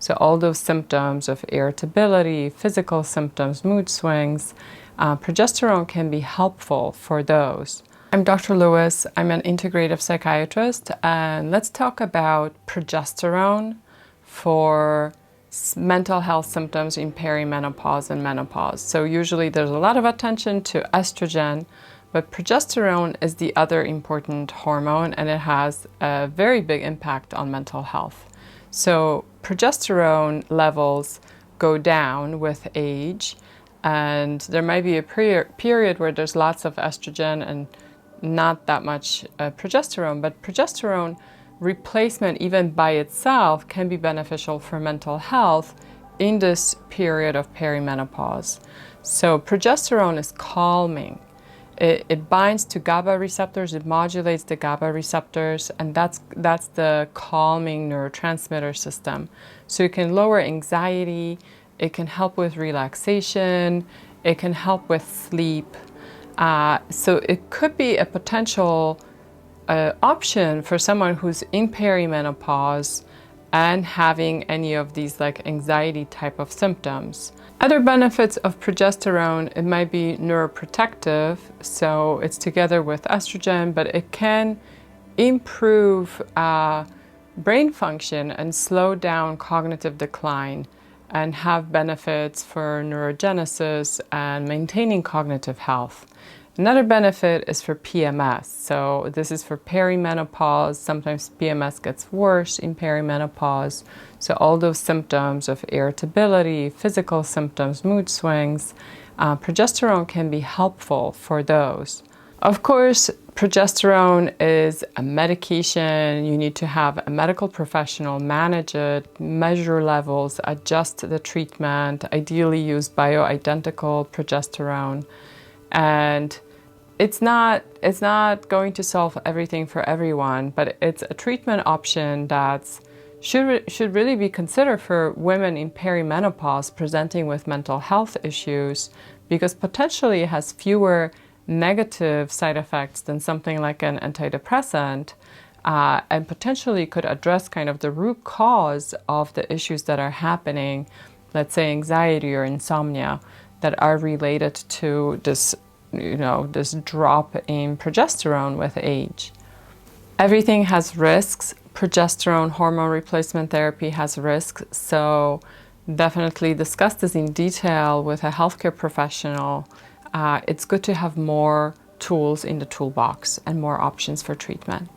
So all those symptoms of irritability, physical symptoms, mood swings, progesterone can be helpful for those. I'm Dr. Lewis. I'm an integrative psychiatrist, and let's talk about progesterone for mental health symptoms in perimenopause and menopause. So usually there's a lot of attention to estrogen, but progesterone is the other important hormone, and it has a very big impact on mental health. So progesterone levels go down with age, and there might be a period where there's lots of estrogen and not that much progesterone, but progesterone replacement even by itself can be beneficial for mental health in this period of perimenopause. So progesterone is calming. It binds to GABA receptors, it modulates the GABA receptors, and that's the calming neurotransmitter system. So it can lower anxiety, it can help with relaxation, it can help with sleep. So it could be a potential option for someone who's in perimenopause and having any of these like anxiety type of symptoms. Other benefits of progesterone, it might be neuroprotective, so it's together with estrogen, but it can improve brain function and slow down cognitive decline and have benefits for neurogenesis and maintaining cognitive health. Another benefit is for PMS. So this is for perimenopause. Sometimes PMS gets worse in perimenopause. So all those symptoms of irritability, physical symptoms, mood swings, progesterone can be helpful for those. Of course, progesterone is a medication. You need to have a medical professional manage it, measure levels, adjust the treatment, ideally use bioidentical progesterone. And it's not going to solve everything for everyone, but it's a treatment option that should really be considered for women in perimenopause presenting with mental health issues, because potentially it has fewer negative side effects than something like an antidepressant, and potentially could address kind of the root cause of the issues that are happening, let's say anxiety or insomnia, that are related to this drop in progesterone with age. Everything has risks. Progesterone hormone replacement therapy has risks, so definitely discuss this in detail with a healthcare professional. It's good to have more tools in the toolbox and more options for treatment.